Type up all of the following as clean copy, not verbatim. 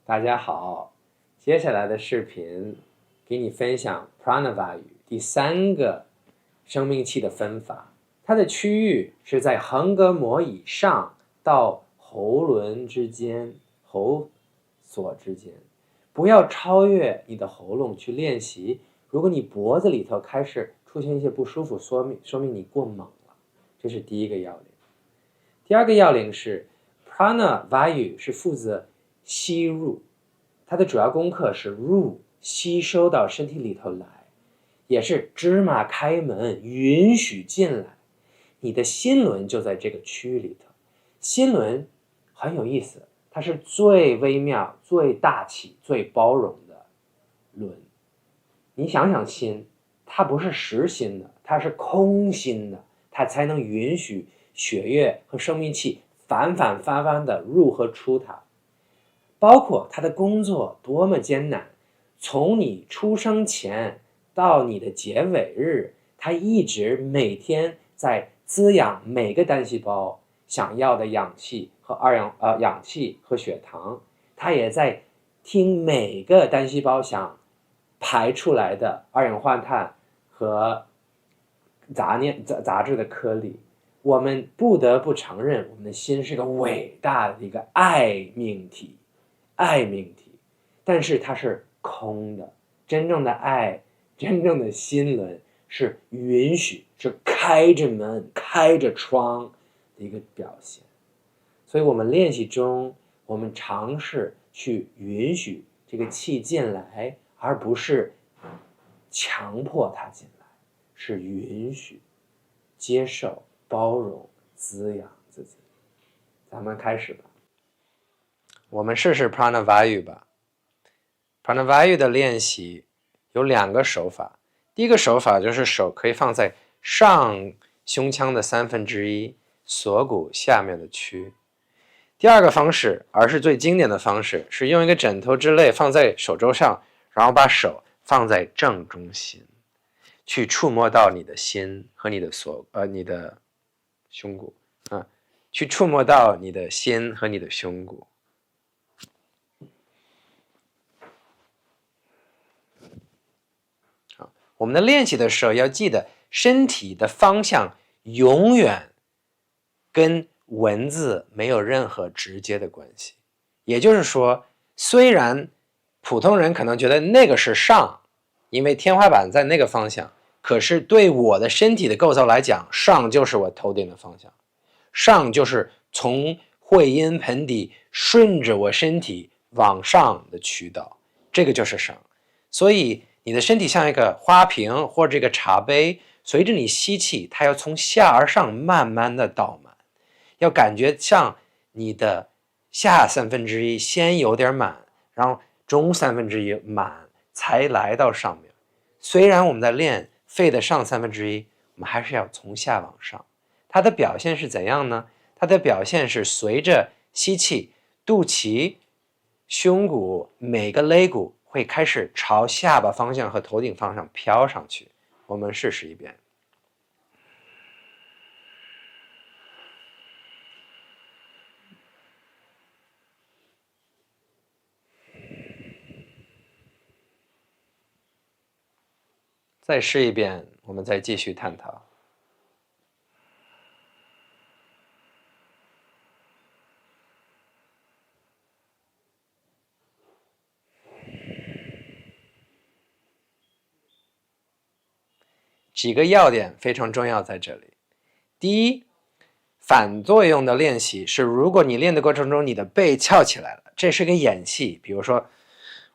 大家好，接下来的视频给你分享 Pranavayu 第3个生命气的分法，它的区域是在横膈膜以上到喉轮之间、喉锁之间，不要超越你的喉咙去练习。如果你脖子里头开始出现一些不舒服，说明你过猛了，这是第一个要领。第二个要领是 Pranavayu 是负责吸入，它的主要功课是入，吸收到身体里头来，也是芝麻开门，允许进来。你的心轮就在这个区域里头，心轮很有意思，它是最微妙、最大气、最包容的轮。你想想心，它不是实心的，它是空心的，它才能允许血液和生命气反反的入和出它。包括他的工作多么艰难，从你出生前到你的结尾日，他一直每天在滋养每个单细胞想要的氧气和氧气和血糖，他也在听每个单细胞想排出来的二氧化碳和杂质的颗粒。我们不得不承认，我们的心是个伟大的一个爱命题，但是它是空的。真正的爱，真正的心轮是允许，是开着门开着窗的一个表现。所以我们练习中，我们尝试去允许这个气进来，而不是强迫它进来，是允许、接受、包容、滋养自己。咱们开始吧。我们试试 Pranavayu 吧。Pranavayu 的练习有2个手法。第一个手法就是手可以放在上胸腔的1/3，锁骨下面的区。第二个方式，而是最经典的方式，是用一个枕头之类放在手肘上，然后把手放在正中心，去触摸到你的心和你的胸骨，去触摸到你的心和你的胸骨。我们的练习的时候要记得，身体的方向永远跟文字没有任何直接的关系。也就是说，虽然普通人可能觉得那个是上，因为天花板在那个方向，可是对我的身体的构造来讲，上就是我头顶的方向，上就是从会阴盆底顺着我身体往上的渠道，这个就是上。所以你的身体像一个花瓶或者一个茶杯，随着你吸气，它要从下而上慢慢的倒满，要感觉像你的下1/3先有点满，然后中1/3满才来到上面。虽然我们在练肺的上1/3，我们还是要从下往上。它的表现是怎样呢？它的表现是随着吸气，肚脐、胸骨每个肋骨会开始朝下巴方向和头顶方向飘上去。我们试试一遍。再试一遍，我们再继续探讨。几个要点非常重要在这里。第一，反作用的练习是，如果你练的过程中你的背翘起来了，这是个演戏。比如说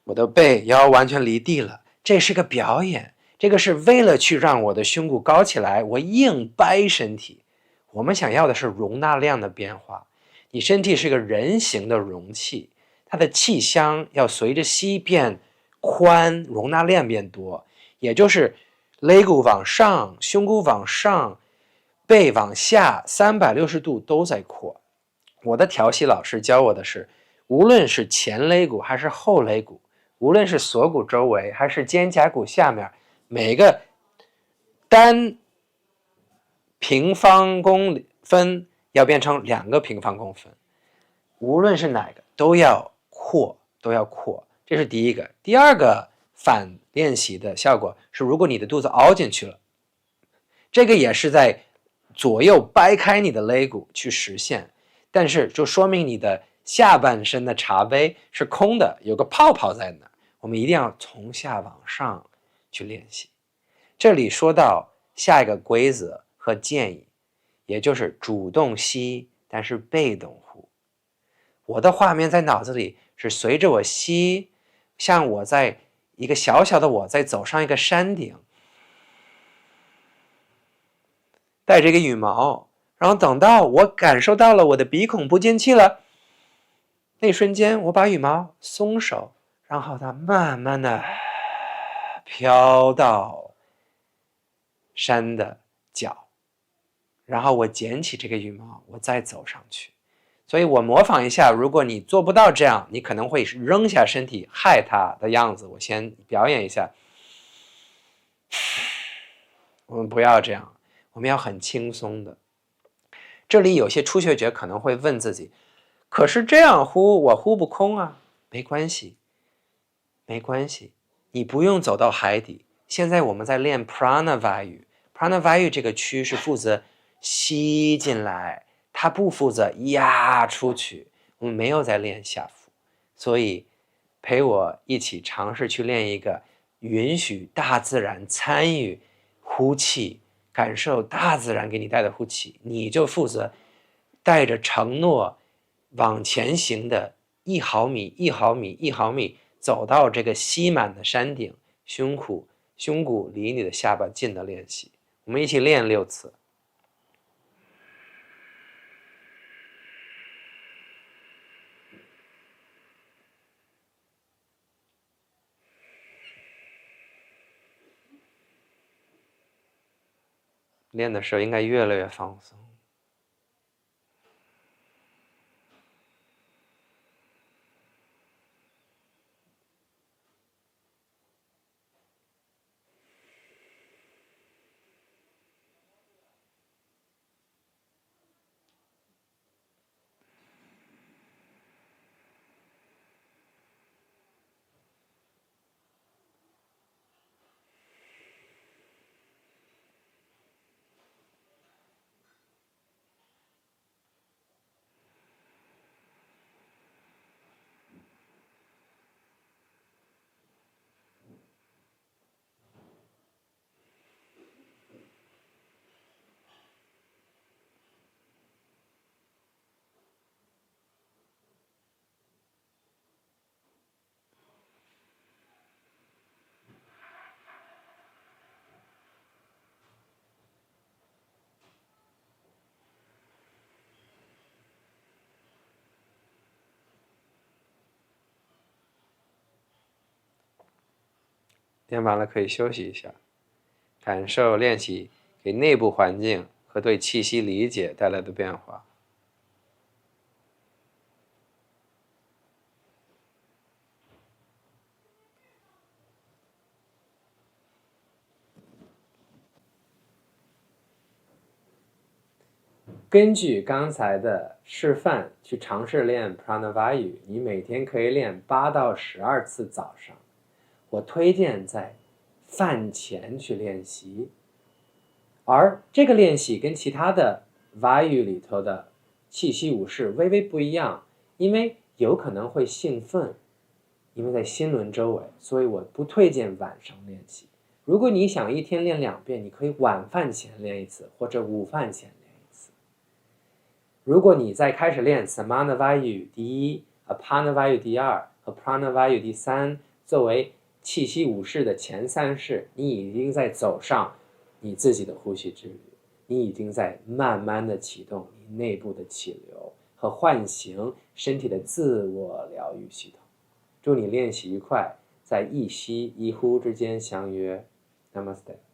我的背腰完全离地了，这是个表演，这个是为了去让我的胸骨高起来，我硬掰身体。我们想要的是容纳量的变化。你身体是个人形的容器，它的气箱要随着吸变宽，容纳量变多，也就是肋骨往上，胸骨往上，背往下，360度都在扩。我的调息老师教我的是，无论是前肋骨还是后肋骨，无论是锁骨周围还是肩胛骨下面，每个单平方公分要变成2个平方公分，无论是哪个都要扩，都要扩，这是第一个。第二个反练习的效果是，如果你的肚子凹进去了，这个也是在左右掰开你的肋骨去实现，但是就说明你的下半身的茶杯是空的，有个泡泡在那儿。我们一定要从下往上去练习。这里说到下一个规则和建议，也就是主动吸，但是被动呼。我的画面在脑子里是随着我吸，像我在一个小小的我在走上一个山顶，带着一个羽毛，然后等到我感受到了我的鼻孔不进气了，那一瞬间我把羽毛松手，然后它慢慢的飘到山的脚，然后我捡起这个羽毛，我再走上去。所以我模仿一下，如果你做不到这样，你可能会扔下身体害它的样子。我先表演一下，我们不要这样，我们要很轻松的。这里有些初学者可能会问自己，可是这样呼我呼不空啊。没关系，没关系，你不用走到海底。现在我们在练 Pranavayu 这个区是负责吸进来，它不负责压出去。我们没有在练下腹，所以陪我一起尝试去练一个允许大自然参与呼气，感受大自然给你带的呼气，你就负责带着承诺往前行的1毫米1毫米1毫米走到这个吸满的山顶，胸骨离你的下巴近的练习。我们一起练6次。练的时候应该越来越放松。练完了可以休息一下，感受练习给内部环境和对气息理解带来的变化。根据刚才的示范去尝试练 Pranavayu， 你每天可以练8到12次早上。我推荐在饭前去练习，而这个练习跟其他的 Vayu 里头的气息武士微微不一样，因为有可能会兴奋，因为在心轮周围，所以我不推荐晚上练习。如果你想一天练2遍，你可以晚饭前练1次，或者午饭前练1次。如果你在开始练 Samanavayu 第1、Apanavayu 第2和 Pranavayu 第3作为气息武士的前3式，你已经在走上你自己的呼吸之旅，你已经在慢慢的启动你内部的气流和唤醒身体的自我疗愈系统。祝你练习愉快，在一吸一呼之间相约。Namaste。